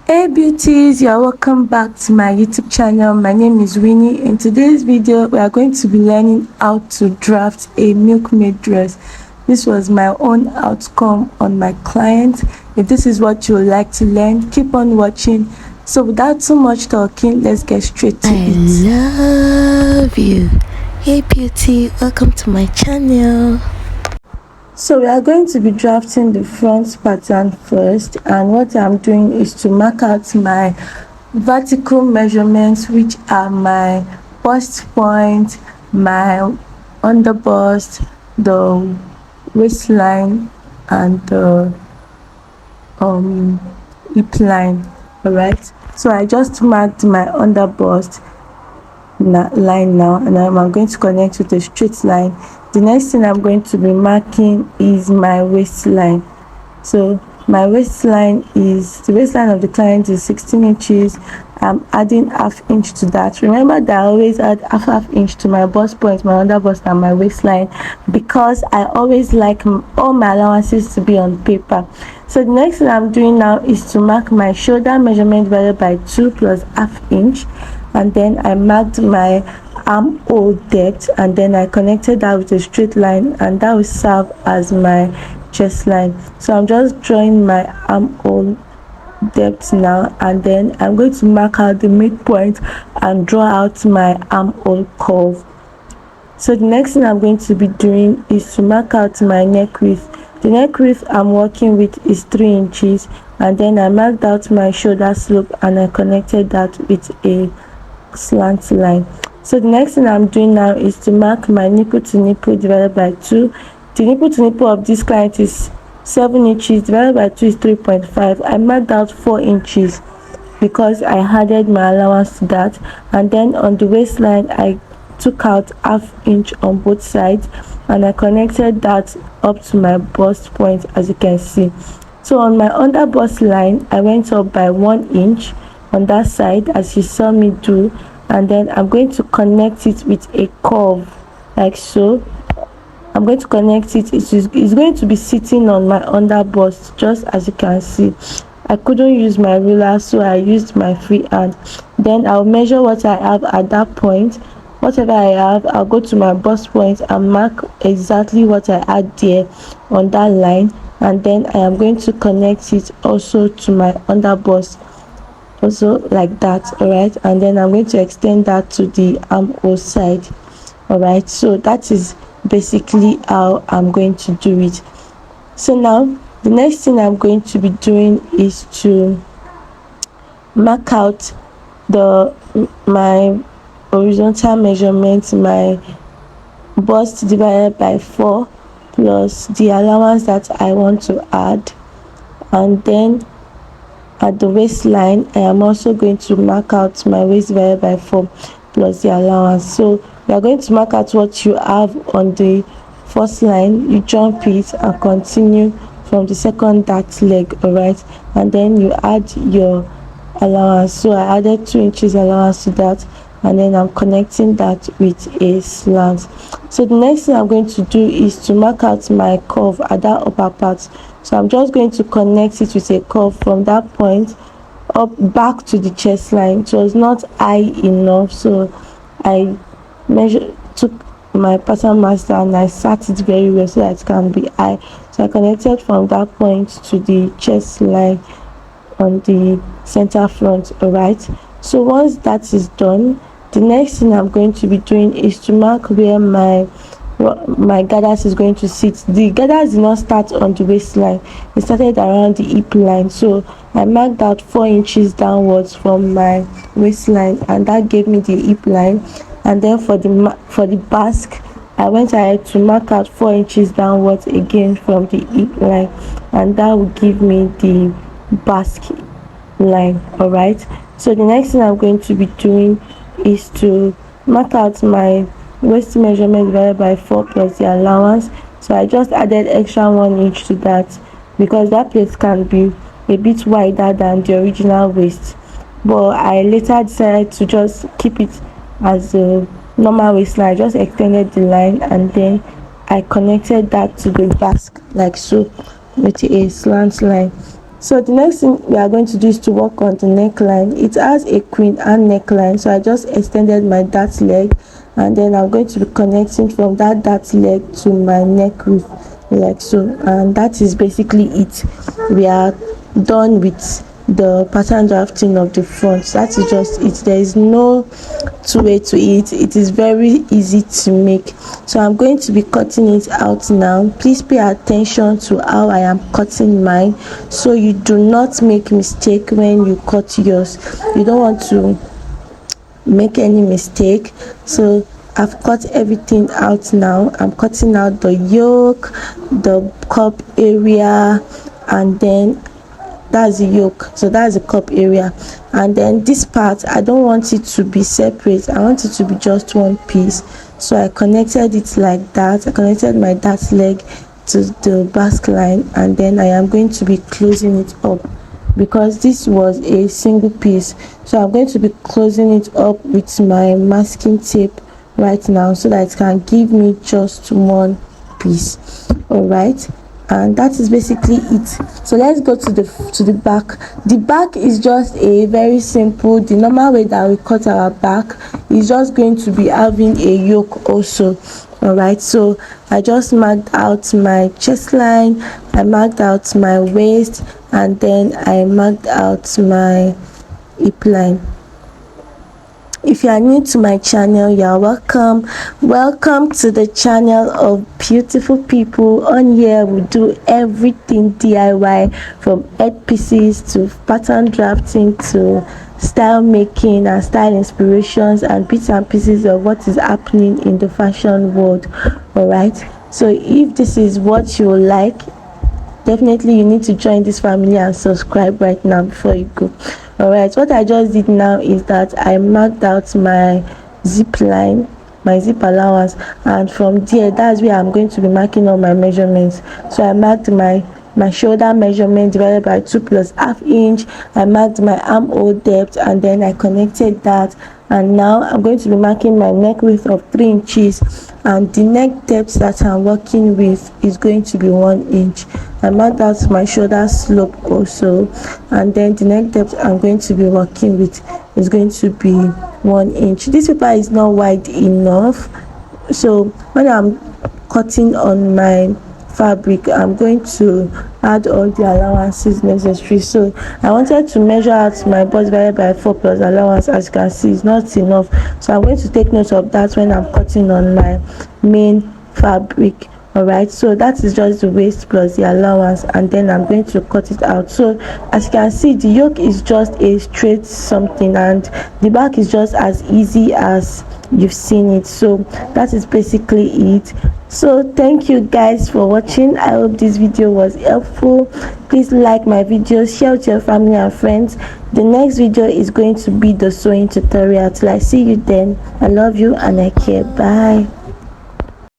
Hey beauties, you're welcome back to my YouTube channel. My name is Winnie. In today's video we are going to be learning how to draft a Milkmaid dress. This was my own outcome on my client. If this is what you would like to learn, keep on watching. So without too much talking, let's get straight to it. I love you. Hey beauty, welcome to my channel. So we are going to be drafting the front pattern first, and what I'm doing is to mark out my vertical measurements, which are my bust point, my under bust, the waistline, and the hip line. All right, so I just marked my under bust line now, and I'm going to connect with a straight line. The next thing I'm going to be marking is my waistline. So my waistline is, the waistline of the client is 16 inches. I'm adding half inch to that. Remember that I always add half inch to my bust point, my under bust, and my waistline, because I always like all my allowances to be on paper. So the next thing I'm doing now is to mark my shoulder measurement divided by 2 plus half inch, and then I marked my armhole depth, and then I connected that with a straight line, and that will serve as my chest line. So I'm just drawing my armhole depth now, and then I'm going to mark out the midpoint and draw out my armhole curve. So the next thing I'm going to be doing is to mark out my neck width. The neck width I'm working with is 3 inches, and then I marked out my shoulder slope and I connected that with a slant line. So the next thing I'm doing now is to mark my nipple to nipple divided by 2. The nipple to nipple of this client is 7 inches, divided by 2 is 3.5. I marked out 4 inches because I added my allowance to that, and then on the waistline I took out half inch on both sides and I connected that up to my bust point, as you can see. So on my under bust line I went up by 1 inch on that side, as you saw me do, and then I'm going to connect it with a curve like so. I'm going to connect it. It's going to be sitting on my under bust, just as you can see. I couldn't use my ruler, so I used my free hand. Then I'll measure what I have at that point. Whatever I have, I'll go to my bust point and mark exactly what I had there on that line, and then I am going to connect it also to my under bust, also like that. All right, and then I'm going to extend that to the armhole side. All right, so that is basically how I'm going to do it. So now the next thing I'm going to be doing is to mark out my horizontal measurement, my bust divided by 4 plus the allowance that I want to add, and then at the waistline I am also going to mark out my waist divided by 4 plus the allowance. So you are going to mark out what you have on the first line, you jump it and continue from the second dart leg. All right, and then you add your allowance. So I added 2 inches allowance to that, and then I'm connecting that with a slant. So the next thing I'm going to do is to mark out my curve at that upper part. So I'm just going to connect it with a curve from that point up back to the chest line. It was not high enough, so I took my pattern master and I sat it very well so that it can be high. So I connected from that point to the chest line on the center front. All right, so once that is done, the next thing I'm going to be doing is to mark where my gathers is going to sit. The gathers did not start on the waistline, it started around the hip line. So I marked out 4 inches downwards from my waistline, and that gave me the hip line. And then for the basque, I went ahead to mark out 4 inches downwards again from the hip line, and that will give me the basque line. All right, so the next thing I'm going to be doing is to mark out my waist measurement divided by 4 plus the allowance. So I just added extra 1 inch to that because that place can be a bit wider than the original waist, but I later decided to just keep it as a normal waistline. I just extended the line and then I connected that to the basque like so with a slant line. So the next thing we are going to do is to work on the neckline. It has a queen and neckline, so I just extended my dart leg, and then I'm going to be connecting from that dart leg to my neck width, like so. And that is basically it. We are done with the pattern drafting of the front. That is just it. There is no two way to it. It is very easy to make. So I'm going to be cutting it out now. Please pay attention to how I am cutting mine, so you do not make mistake when you cut yours. You don't want to make any mistake. So I've cut everything out now. I'm cutting out the yoke, the cup area, and then that's the yoke, so that's the cup area. And then this part, I don't want it to be separate. I want it to be just one piece. So I connected it like that. I connected my dart leg to the back line, and then I am going to be closing it up because this was a single piece. So I'm going to be closing it up with my masking tape right now, so that it can give me just one piece. All right, and that is basically it. So let's go to the back. The back is just a very simple, the normal way that we cut our back is just going to be having a yoke also. All right, so I just marked out my chest line, I marked out my waist, and then I marked out my hip line. If you are new to my channel, you are welcome to the channel of beautiful people. On here we do everything DIY, from head pieces to pattern drafting to style making and style inspirations and bits and pieces of what is happening in the fashion world. All right, so if this is what you like, definitely you need to join this family and subscribe right now before you go. All right, what I just did now is that I marked out my zip line, my zip allowance, and from there, that's where I'm going to be marking all my measurements. So I marked my shoulder measurement divided by 2 plus half inch. I marked my armhole depth, and then I connected that. And now I'm going to be marking my neck width of 3 inches, and the neck depth that I'm working with is going to be 1 inch. I marked out my shoulder slope also, and then the neck depth I'm going to be working with is going to be 1 inch. This paper is not wide enough, so when I'm cutting on my fabric, I'm going to add all the allowances necessary. So I wanted to measure out my bust divided by 4 plus allowance. As you can see, it's not enough, so I'm going to take note of that when I'm cutting on my main fabric. All right, so that is just the waist plus the allowance, and then I'm going to cut it out. So as you can see, the yoke is just a straight something, and the back is just as easy as you've seen it. So that is basically it. So thank you guys for watching. I hope this video was helpful. Please like my videos, share with your family and friends. The next video is going to be the sewing tutorial. Till I see you then, I love you and I care. Bye.